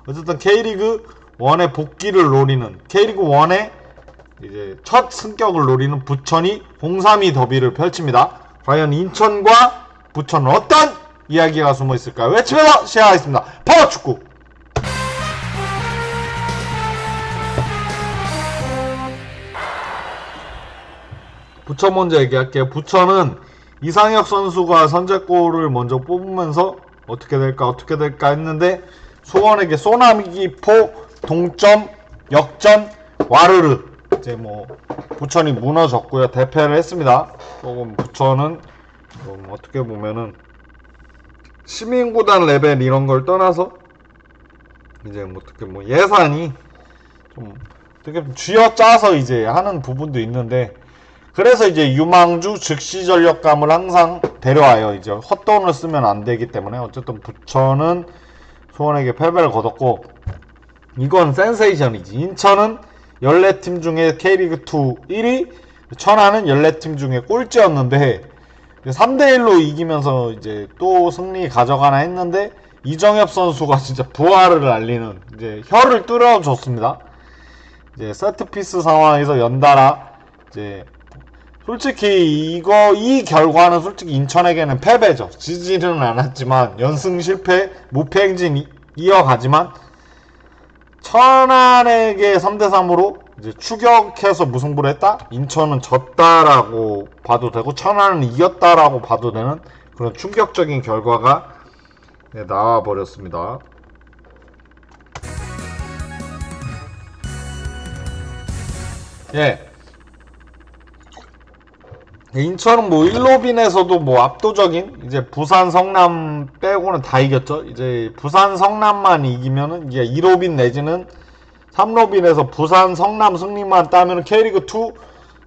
어쨌든 K리그 1의 복귀를 노리는, K리그 1의 이제 첫 승격을 노리는 부천이 0-3-2 더비를 펼칩니다. 과연 인천과 부천은 어떤 이야기가 숨어 있을까요? 외치면서 시작하겠습니다. 파워축구! 부천 먼저 얘기할게요. 부천은 이상혁 선수가 선제골을 먼저 뽑으면서 어떻게 될까 했는데 수원에게 소나기포 동점 역전 와르르 이제 뭐 부천이 무너졌고요. 대패를 했습니다. 조금 부천은 좀 어떻게 보면은 시민구단 레벨 이런 걸 떠나서 이제 뭐 어떻게 뭐 예산이 좀 어떻게 쥐어짜서 이제 하는 부분도 있는데, 그래서 이제 유망주 즉시 전력감을 항상 데려와요. 이제 헛돈을 쓰면 안 되기 때문에. 어쨌든 부천은 수원에게 패배를 거뒀고, 이건 센세이션이지. 인천은 14팀 중에 K리그2 1위, 천안은 14팀 중에 꼴찌였는데 3대1로 이기면서 이제 또 승리 가져가나 했는데, 이정엽 선수가 진짜 부활을 알리는 이제 혀를 뚫어줬습니다. 이제 세트피스 상황에서 연달아 이제 솔직히 이 결과는 솔직히 인천에게는 패배죠. 지지는 않았지만 연승 실패, 무패 행진 이어가지만 천안에게 3대3으로 이제 추격해서 무승부를 했다? 인천은 졌다라고 봐도 되고 천안은 이겼다라고 봐도 되는 그런 충격적인 결과가 나와버렸습니다. 예. 인천은 뭐 1로빈에서도 뭐 압도적인 이제 부산 성남 빼고는 다 이겼죠. 이제 부산 성남만 이기면은 이게 2로빈 내지는 3로빈에서 부산 성남 승리만 따면은 K리그2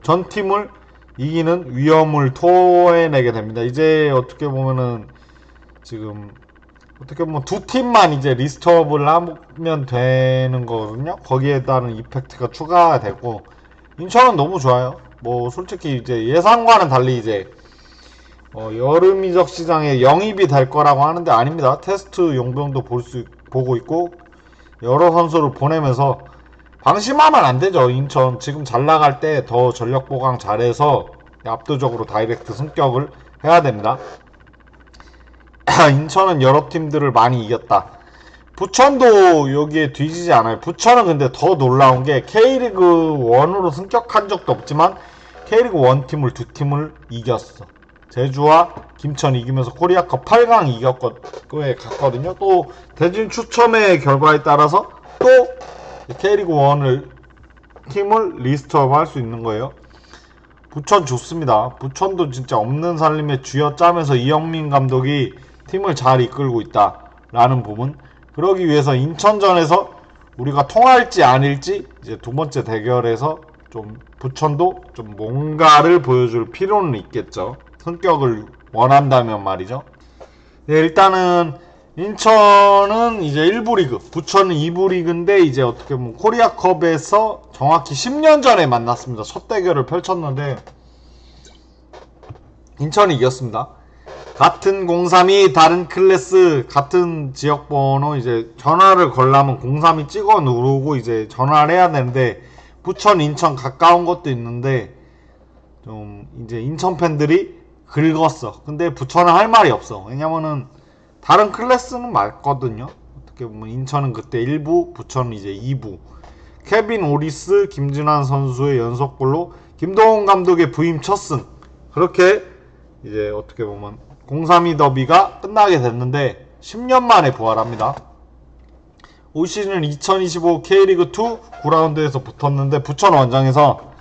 전 팀을 이기는 위험을 토해내게 됩니다. 이제 어떻게 보면은 지금 어떻게 보면 두 팀만 이제 리스트업을 하면 되는 거거든요. 거기에 따른 이펙트가 추가되고, 인천은 너무 좋아요. 뭐 솔직히 이제 예상과는 달리 이제 여름 이적 시장에 영입이 될 거라고 하는데 아닙니다. 테스트 용병도 보고 있고 여러 선수를 보내면서 방심하면 안 되죠. 인천 지금 잘 나갈 때 더 전력 보강 잘해서 압도적으로 다이렉트 승격을 해야 됩니다. 인천은 여러 팀들을 많이 이겼다. 부천도 여기에 뒤지지 않아요. 부천은 근데 더 놀라운 게 K리그 1으로 승격한 적도 없지만 K리그 1 팀을 두 팀을 이겼어. 제주와 김천 이기면서 코리아컵 8강 이겼거에 갔거든요. 또 대진 추첨의 결과에 따라서 또 K리그 1을 팀을 리스트업 할 수 있는 거예요. 부천 좋습니다. 부천도 진짜 없는 살림에 쥐어짜면서 이영민 감독이 팀을 잘 이끌고 있다라는 부분. 그러기 위해서 인천전에서 우리가 통할지 아닐지 이제 두 번째 대결에서 좀 부천도 좀 뭔가를 보여줄 필요는 있겠죠. 성격을 원한다면 말이죠. 네, 일단은 인천은 이제 1부 리그, 부천은 2부 리그인데 이제 어떻게 보면 코리아컵에서 정확히 10년 전에 만났습니다. 첫 대결을 펼쳤는데 인천이 이겼습니다. 같은 032 다른 클래스 같은 지역번호 이제 전화를 걸려면 032 찍어 누르고 이제 전화를 해야 되는데, 부천 인천 가까운 것도 있는데 좀 이제 인천 팬들이 긁었어. 근데 부천은 할 말이 없어. 왜냐면은 다른 클래스는 맞거든요. 어떻게 보면 인천은 그때 1부, 부천은 이제 2부. 케빈 오리스, 김진환 선수의 연속골로 김동훈 감독의 부임 첫 승. 그렇게 이제 어떻게 보면 0-3-2 더비가 끝나게 됐는데 10년 만에 부활합니다. 올 시즌 2025 K리그2 9라운드에서 붙었는데 부천 원정에서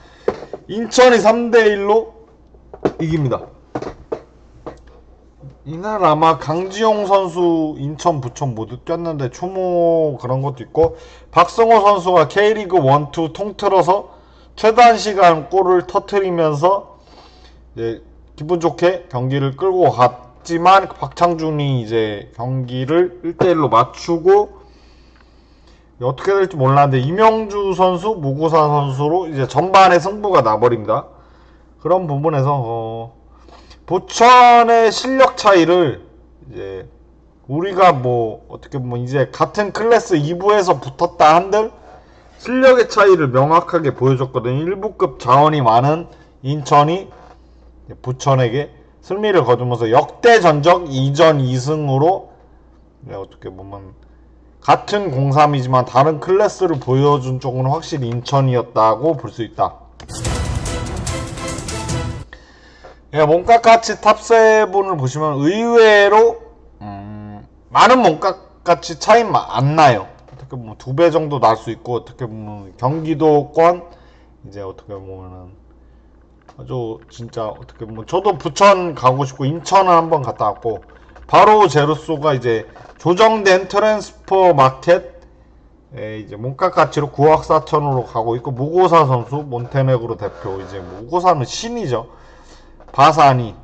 인천이 3대1로 이깁니다. 이날 아마 강지용 선수 인천 부천 모두 뛰었는데 추모 그런 것도 있고, 박성호 선수가 K리그 1, 2 통틀어서 최단 시간 골을 터트리면서 이제 기분 좋게 경기를 끌고 갔지만 박창준이 이제 경기를 1대1로 맞추고 어떻게 될지 몰랐는데 이명주 선수, 무구사 선수로 이제 전반에 승부가 나버립니다. 그런 부분에서 부천의 실력 차이를 이제 우리가 뭐 어떻게 보면 이제 같은 클래스 2부에서 붙었다 한들 실력의 차이를 명확하게 보여줬거든요. 1부급 자원이 많은 인천이 부천에게 승리를 거두면서 역대 전적 2전 2승으로 어떻게 보면 같은 03이지만 다른 클래스를 보여준 쪽은 확실히 인천이었다고 볼 수 있다. 몸값가치 탑7을 보시면 의외로 많은 몸값가치 차이 안 나요. 어떻게 보면 2배 정도 날 수 있고, 어떻게 보면 경기도권 이제 어떻게 보면은 아주 진짜 어떻게 보면 저도 부천 가고 싶고 인천을 한번 갔다 왔고, 바로 제로소가 이제 조정된 트랜스퍼 마켓에 이제 몸값 가치로 9억 4천으로 가고 있고, 무고사 선수 몬테네그로 대표, 이제 무고사는 신이죠. 바사니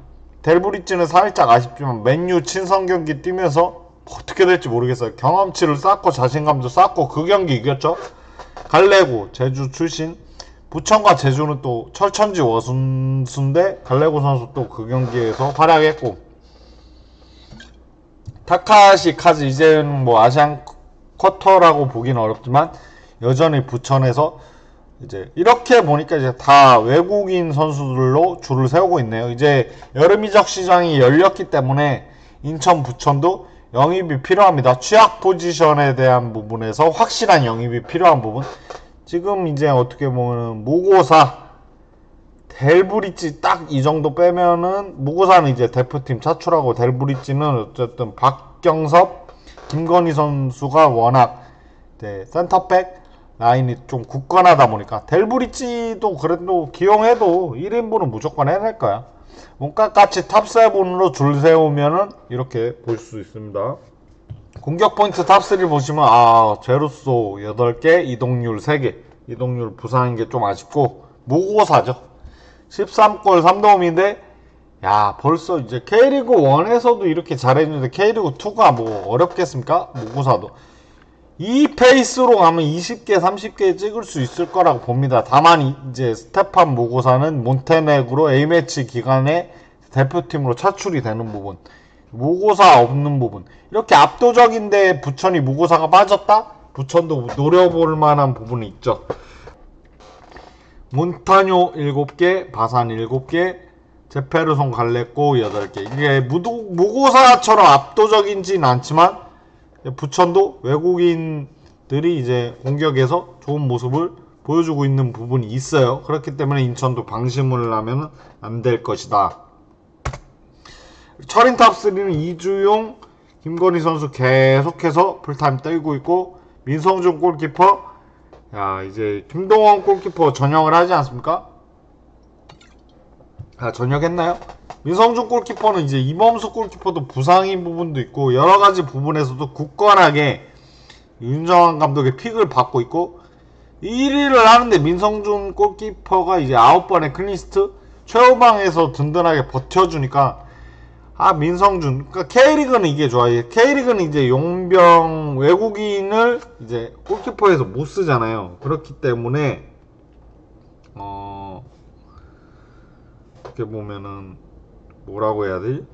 델브리치는 살짝 아쉽지만 맨유 친선 경기 뛰면서 어떻게 될지 모르겠어요. 경험치를 쌓고 자신감도 쌓고 그 경기 이겼죠. 갈레고 제주 출신, 부천과 제주는 또 철천지 워순수인데 갈레고 선수 또 그 경기에서 활약했고, 타카시 카즈 이제는 뭐 아시안 쿼터라고 보기는 어렵지만 여전히 부천에서 이제 이렇게 보니까 이제 다 외국인 선수들로 줄을 세우고 있네요. 이제 여름 이적 시장이 열렸기 때문에 인천 부천도 영입이 필요합니다. 취약 포지션에 대한 부분에서 확실한 영입이 필요한 부분. 지금 이제 어떻게 보면 무고사, 델브리치 딱 이 정도 빼면은, 무고사는 이제 대표팀 차출하고 델브리치는 어쨌든 박경섭, 김건희 선수가 워낙 센터백 라인이 좀 굳건하다 보니까 델브리치도 그래도 기용해도 1인분은 무조건 해낼 거야. 몸값같이 탑7으로 줄 세우면은 이렇게 볼 수 있습니다. 공격 포인트 탑3 보시면 제로소 8개, 이동률 3개. 이동률 부상인 게 좀 아쉽고, 무고사죠. 13골 3도움인데 야, 벌써 이제 K리그 1에서도 이렇게 잘해주는데 K리그 2가 뭐 어렵겠습니까? 무고사도 이 페이스로 가면 20개 30개 찍을 수 있을 거라고 봅니다. 다만 이제 스테판 무고사는 몬테네그로 A매치 기간에 대표팀으로 차출이 되는 부분, 무고사 없는 부분, 이렇게 압도적인데 부천이 무고사가 빠졌다? 부천도 노려볼 만한 부분이 있죠. 몬타뇨 7개, 바산 7개, 제페르손 갈레꼬 8개. 이게 무고사처럼 압도적이진 않지만 부천도 외국인들이 이제 공격에서 좋은 모습을 보여주고 있는 부분이 있어요. 그렇기 때문에 인천도 방심을 하면 안 될 것이다. 철인 탑3는 이주용, 김건희 선수 계속해서 풀타임 떨고 있고, 민성준 골키퍼, 야, 이제 김동원 골키퍼 전역을 하지 않습니까? 전역했나요? 민성준 골키퍼는 이제 이범수 골키퍼도 부상인 부분도 있고 여러가지 부분에서도 굳건하게 윤정환 감독의 픽을 받고 있고, 1위를 하는데 민성준 골키퍼가 이제 9번의 클린시트, 최후방에서 든든하게 버텨주니까 민성준, 그러니까 K리그는 이게 좋아요. K리그는 이제 용병 외국인을 이제 골키퍼에서 못 쓰잖아요. 그렇기 때문에 어떻게 보면은 뭐라고 해야 되지?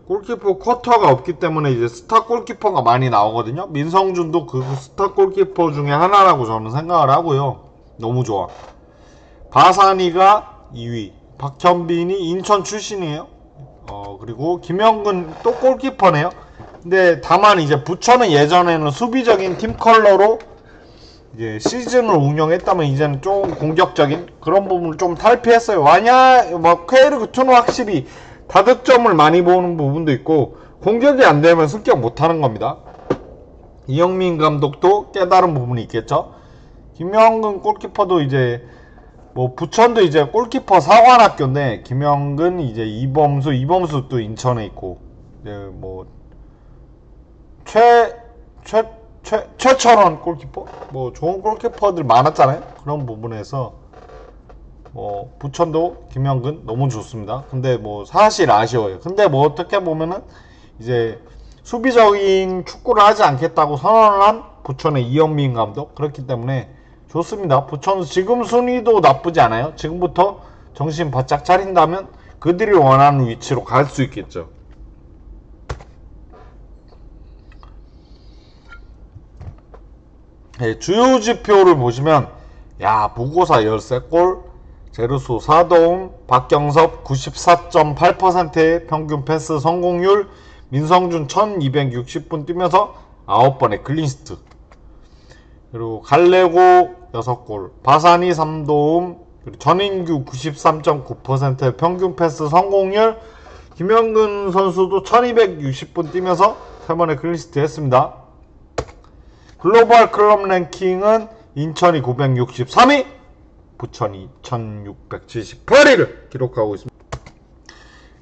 골키퍼 쿼터가 없기 때문에 이제 스타 골키퍼가 많이 나오거든요. 민성준도 그 스타 골키퍼 중에 하나라고 저는 생각을 하고요. 너무 좋아. 바사니가 2위, 박현빈이 인천 출신이에요. 그리고 김영근 또 골키퍼네요. 근데 다만 이제 부천은 예전에는 수비적인 팀 컬러로 이제 시즌을 운영했다면 이제는 좀 공격적인 그런 부분을 좀 탈피했어요. 뭐 K리그2는 확실히 다득점을 많이 보는 부분도 있고 공격이 안 되면 승격 못하는 겁니다. 이영민 감독도 깨달은 부분이 있겠죠. 김영근 골키퍼도 이제 뭐 부천도 이제 골키퍼 사관학교인데 김영근, 이제 이범수 또 인천에 있고, 이제 뭐 최철원 골키퍼, 뭐 좋은 골키퍼들 많았잖아요. 그런 부분에서 뭐 부천도 김영근 너무 좋습니다. 근데 뭐 사실 아쉬워요. 근데 뭐 어떻게 보면은 이제 수비적인 축구를 하지 않겠다고 선언을 한 부천의 이영민 감독, 그렇기 때문에 좋습니다. 부천 지금 순위도 나쁘지 않아요. 지금부터 정신 바짝 차린다면 그들이 원하는 위치로 갈 수 있겠죠. 예, 주요 지표를 보시면 야 무고사 13골, 제르소 4도움, 박경섭 94.8%의 평균 패스 성공률, 민성준 1260분 뛰면서 9번의 클린시트, 그리고 갈레고 6골, 바산이 3도움, 그리고 전인규 93.9%의 평균 패스 성공률, 김영근 선수도 1260분 뛰면서 3번의 클린시트 했습니다. 글로벌 클럽 랭킹은 인천이 963위, 부천이 1678위를 기록하고 있습니다.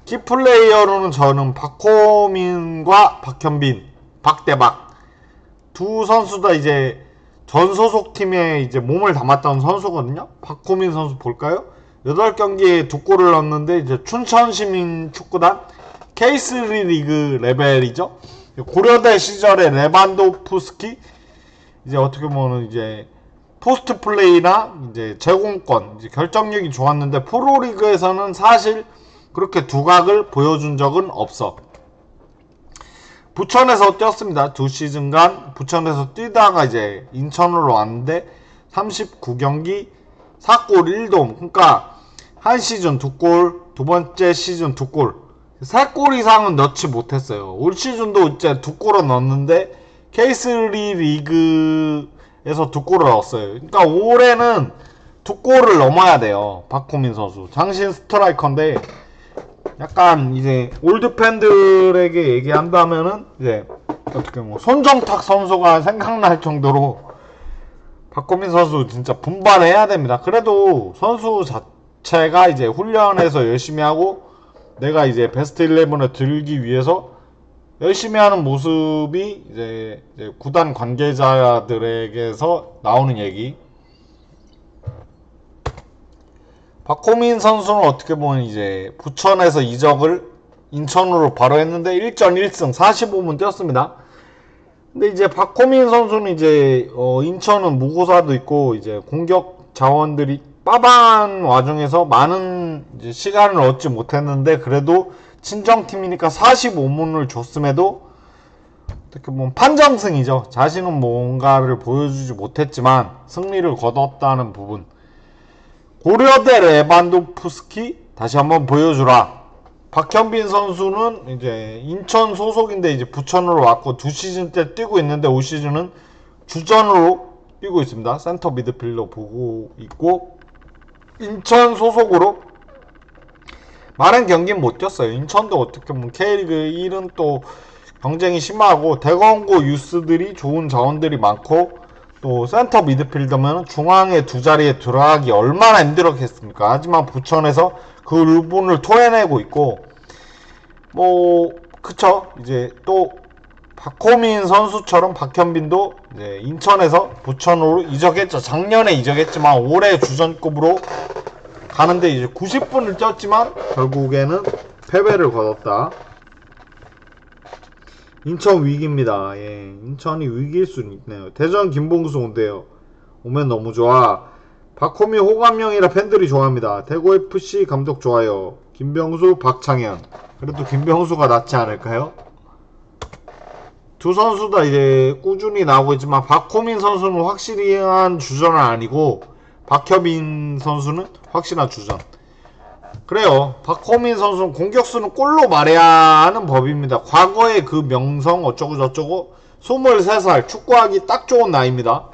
키플레이어로는 저는 박호민과 박현빈, 박대박 두 선수 다 이제 전 소속팀에 이제 몸을 담았던 선수거든요. 박호민 선수 볼까요? 8경기에 2골을 넣었는데 이제 춘천시민 축구단 K3 리그 레벨이죠. 고려대 시절에 레반도프스키 이제 어떻게 보면 이제 포스트 플레이나 이제 제공권, 이제 결정력이 좋았는데 프로리그에서는 사실 그렇게 두각을 보여준 적은 없어. 부천에서 뛰었습니다. 2시즌간 부천에서 뛰다가 이제 인천으로 왔는데 39경기 4골 1도움. 그러니까 한 시즌 2골, 두 번째 시즌 2골, 3골 이상은 넣지 못했어요. 올 시즌도 이제 2골을 넣었는데 K3 리그에서 2골을 넣었어요. 그러니까 올해는 2골을 넘어야 돼요. 박호민 선수. 장신 스트라이커인데 약간 이제 올드 팬들에게 얘기한다면은 이제 어떻게 뭐 손정탁 선수가 생각날 정도로 박호민 선수 진짜 분발해야 됩니다. 그래도 선수 자체가 이제 훈련해서 열심히 하고 내가 이제 베스트 11에 들기 위해서 열심히 하는 모습이 이제 구단 관계자들에게서 나오는 얘기. 박호민 선수는 어떻게 보면 이제 부천에서 이적을 인천으로 바로 했는데 1전 1승 45분 뛰었습니다. 근데 이제 박호민 선수는 이제 인천은 무고사도 있고 이제 공격 자원들이 빠반 와중에서 많은 이제 시간을 얻지 못했는데 그래도 친정팀이니까 45분을 줬음에도 어떻게 보면 판정승이죠. 자신은 뭔가를 보여주지 못했지만 승리를 거뒀다는 부분. 고려대 레반도프스키 다시 한번 보여주라. 박현빈 선수는 이제 인천 소속인데 이제 부천으로 왔고 2시즌 때 뛰고 있는데 올 시즌은 주전으로 뛰고 있습니다. 센터 미드필더 보고 있고 인천 소속으로 많은 경기는 못 뛰었어요. 인천도 어떻게 보면 K리그 1은 또 경쟁이 심하고 대건고 유스들이 좋은 자원들이 많고 또 센터 미드필더면 중앙에 두 자리에 들어가기 얼마나 힘들었겠습니까? 하지만 부천에서 그 부분을 토해내고 있고 뭐 그쵸. 이제 또 박호민 선수처럼 박현빈도 이제 인천에서 부천으로 이적했죠. 작년에 이적했지만 올해 주전급으로 가는데 이제 90분을 뛰었지만 결국에는 패배를 거뒀다. 인천 위기입니다. 예, 인천이 위기일 수 있네요. 대전 김봉수 온대요. 오면 너무 좋아. 박호민 호감형이라 팬들이 좋아합니다. 대구FC 감독 좋아요. 김병수 박창현. 그래도 김병수가 낫지 않을까요? 두 선수 다 이제 꾸준히 나오고 있지만 박호민 선수는 확실한 주전은 아니고 박현빈 선수는 확실한 주전. 그래요. 박호민 선수는 공격수는 골로 말해야 하는 법입니다. 과거의 그 명성 어쩌고 저쩌고 23살 축구하기 딱 좋은 나이입니다.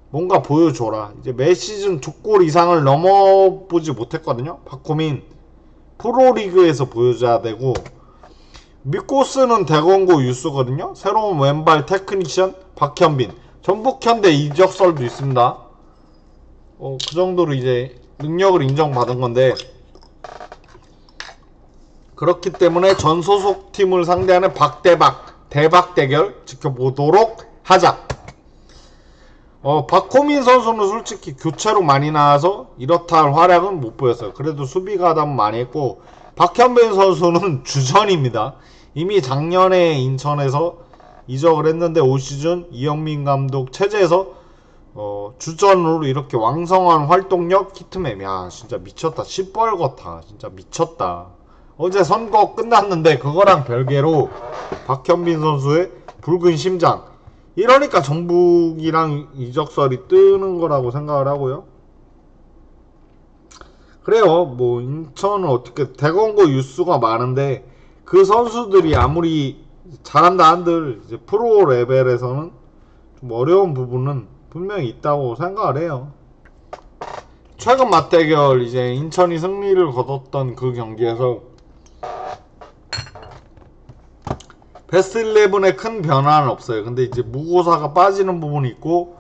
뭔가 보여줘라. 이제 매 시즌 2골 이상을 넘어보지 못했거든요. 박호민 프로리그에서 보여줘야 되고 믿고 쓰는 대건고 유스거든요. 새로운 왼발 테크니션 박현빈. 전북현대 이적설도 있습니다. 그 정도로 이제 능력을 인정받은 건데 그렇기 때문에 전 소속팀을 상대하는 박대박 대박 대결 지켜보도록 하자. 박호민 선수는 솔직히 교체로 많이 나와서 이렇다 할 활약은 못 보였어요. 그래도 수비 가담 많이 했고 박현빈 선수는 주전입니다. 이미 작년에 인천에서 이적을 했는데 올 시즌 이영민 감독 체제에서 주전으로 이렇게 왕성한 활동력 히트맵. 야 진짜 미쳤다. 시뻘겋다. 진짜 미쳤다. 어제 선거 끝났는데 그거랑 별개로 박현빈 선수의 붉은 심장 이러니까 전북이랑 이적설이 뜨는 거라고 생각을 하고요. 그래요. 뭐 인천은 어떻게 대건고 유수가 많은데 그 선수들이 아무리 잘한다 한들 이제 프로 레벨에서는 좀 어려운 부분은 분명히 있다고 생각을 해요. 최근 맞대결 이제 인천이 승리를 거뒀던 그 경기에서 베스트 11에 큰 변화는 없어요. 근데 이제 무고사가 빠지는 부분이 있고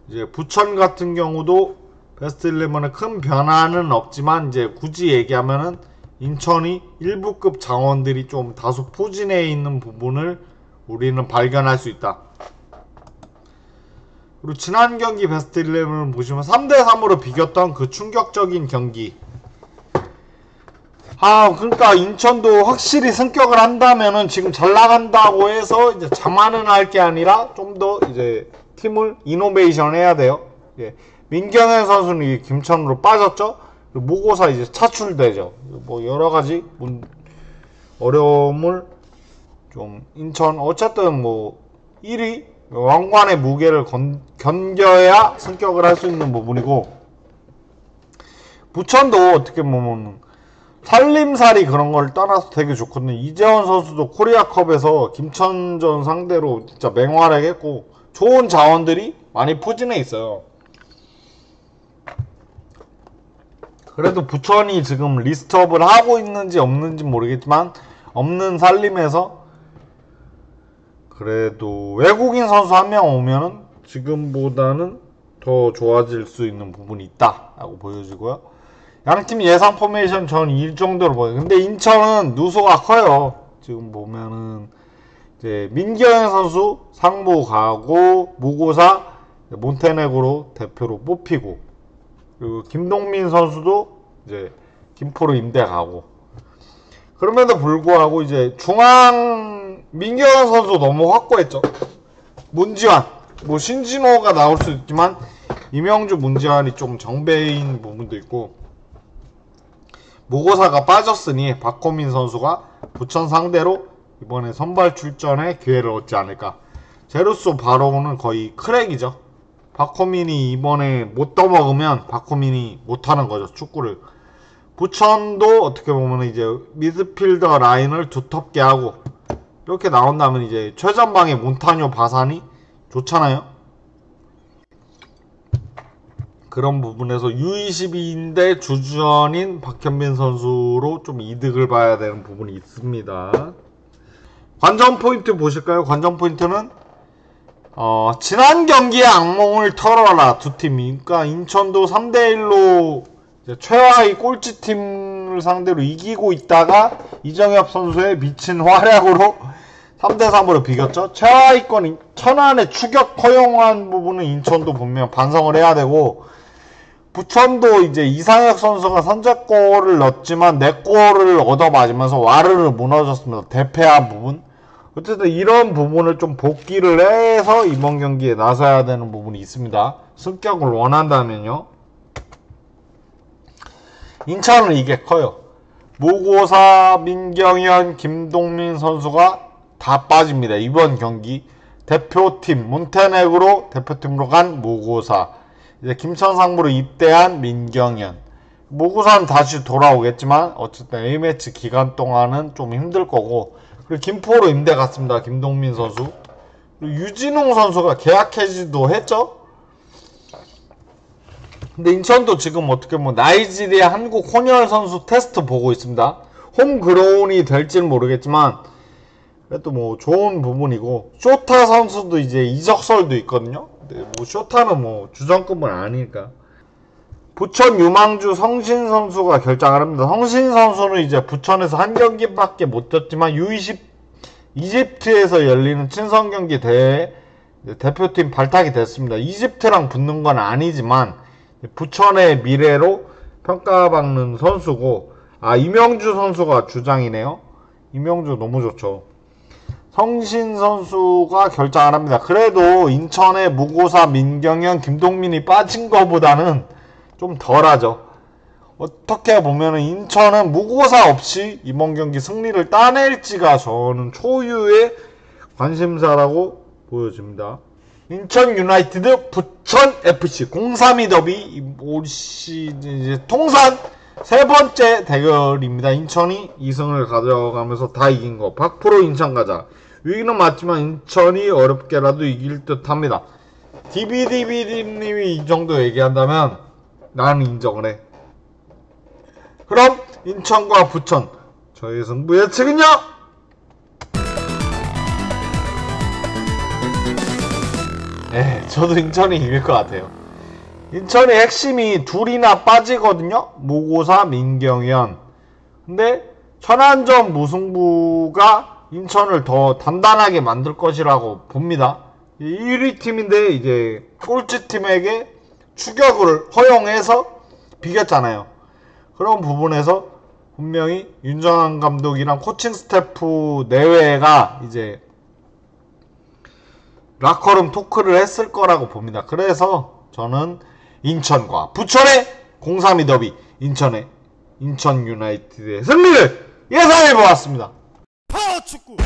이제 부천 같은 경우도 베스트 11에 큰 변화는 없지만 이제 굳이 얘기하면은 인천이 1부급 장원들이 좀 다소 포진해 있는 부분을 우리는 발견할 수 있다. 그리고 지난 경기 베스트 11을 보시면 3대3으로 비겼던 그 충격적인 경기. 그러니까 인천도 확실히 승격을 한다면은 지금 잘 나간다고 해서 이제 자만은 할 게 아니라 좀 더 이제 팀을 이노베이션 해야 돼요. 예. 민경현 선수는 김천으로 빠졌죠. 무고사 이제 차출되죠. 뭐 여러 가지 어려움을 좀 인천 어쨌든 뭐 1위 왕관의 무게를 견뎌야 승격을 할 수 있는 부분이고 부천도 어떻게 보면 살림살이 그런 걸 떠나서 되게 좋거든요. 이재원 선수도 코리아컵에서 김천전 상대로 진짜 맹활약했고 좋은 자원들이 많이 포진해 있어요. 그래도 부천이 지금 리스트업을 하고 있는지 없는지 모르겠지만 없는 살림에서 그래도 외국인 선수 한 명 오면은 지금보다는 더 좋아질 수 있는 부분이 있다 라고 보여지고요. 양팀 예상 포메이션 전 이 정도로 보여요. 근데 인천은 누수가 커요. 지금 보면은 이제 민경현 선수 상무 가고 무고사 몬테네그로 대표로 뽑히고 그리고 김동민 선수도 이제 김포로 임대 가고 그럼에도 불구하고 이제 중앙 민경현 선수 너무 확고했죠. 문지환 뭐 신진호가 나올 수 있지만 이명주 문지환이 좀 정배인 부분도 있고 무고사가 빠졌으니 박호민 선수가 부천 상대로 이번에 선발 출전에 기회를 얻지 않을까. 제루소 바로는 거의 크랙이죠. 박호민이 이번에 못 떠먹으면 박호민이 못하는 거죠, 축구를. 부천도 어떻게 보면 이제 미드필더 라인을 두텁게 하고 이렇게 나온다면 이제 최전방에 몬타뇨 바산이 좋잖아요. 그런 부분에서 U22인데 주전인 박현빈 선수로 좀 이득을 봐야 되는 부분이 있습니다. 관전 포인트 보실까요? 관전 포인트는 지난 경기에 악몽을 털어라 두 팀이. 그러니까 인천도 3대1로 최하위 꼴찌팀을 상대로 이기고 있다가 이정엽 선수의 미친 활약으로 3대3으로 비겼죠. 최하위권 천안의 추격 허용한 부분은 인천도 분명 반성을 해야 되고 부천도 이제 이상혁 선수가 선제골을 넣었지만 내 골을 얻어맞으면서 와르르 무너졌습니다. 대패한 부분. 어쨌든 이런 부분을 좀 복귀를 해서 이번 경기에 나서야 되는 부분이 있습니다. 승격을 원한다면요. 인천은 이게 커요. 무고사, 민경현, 김동민 선수가 다 빠집니다. 이번 경기 대표팀 몬테네그로 대표팀으로 간 무고사, 이제 김천상무로 입대한 민경현. 무고사는 다시 돌아오겠지만 어쨌든 A매치 기간 동안은 좀 힘들 거고 그리고 김포로 임대 갔습니다. 김동민 선수. 그리고 유진웅 선수가 계약 해지도 했죠. 근데 인천도 지금 어떻게 보면 나이지리아 한국 혼혈 선수 테스트 보고 있습니다. 홈그로운이 될지는 모르겠지만 그래도 뭐 좋은 부분이고 쇼타 선수도 이제 이적설도 있거든요. 근데 뭐 쇼타는 뭐 주전급은 아니니까. 부천 유망주 성신 선수가 결장을 합니다. 성신 선수는 이제 부천에서 한 경기밖에 못 뛰었지만 U20 이집트에서 열리는 친선 경기 대회 대표팀 발탁이 됐습니다. 이집트랑 붙는 건 아니지만 부천의 미래로 평가받는 선수고 이명주 선수가 주장이네요. 이명주 너무 좋죠. 성신 선수가 결장을 합니다. 그래도 인천의 무고사, 민경현, 김동민이 빠진 것보다는 좀 덜하죠. 어떻게 보면은 인천은 무고사 없이 이번 경기 승리를 따낼지가 저는 초유의 관심사라고 보여집니다. 인천 유나이티드 부천 FC 032 더비 올 시즌 이제 통산 세 번째 대결입니다. 인천이 2승을 가져가면서 다 이긴 거. 100% 인천 가자. 위기는 맞지만 인천이 어렵게라도 이길 듯 합니다. DBDB님이 이 정도 얘기한다면 나는 인정을 해. 그럼 인천과 부천 저희 승부 예측은요? 저도 인천이 이길 것 같아요. 인천의 핵심이 둘이나 빠지거든요. 모고사, 민경현. 근데 천안전 무승부가 인천을 더 단단하게 만들 것이라고 봅니다. 1위 팀인데 이제 꼴찌 팀에게 추격을 허용해서 비겼잖아요. 그런 부분에서 분명히 윤정환 감독이랑 코칭 스태프 내외가 이제 라커룸 토크를 했을 거라고 봅니다. 그래서 저는 인천과 부천의 032 더비 인천 유나이티드의 승리를 예상해 보았습니다. 파워축구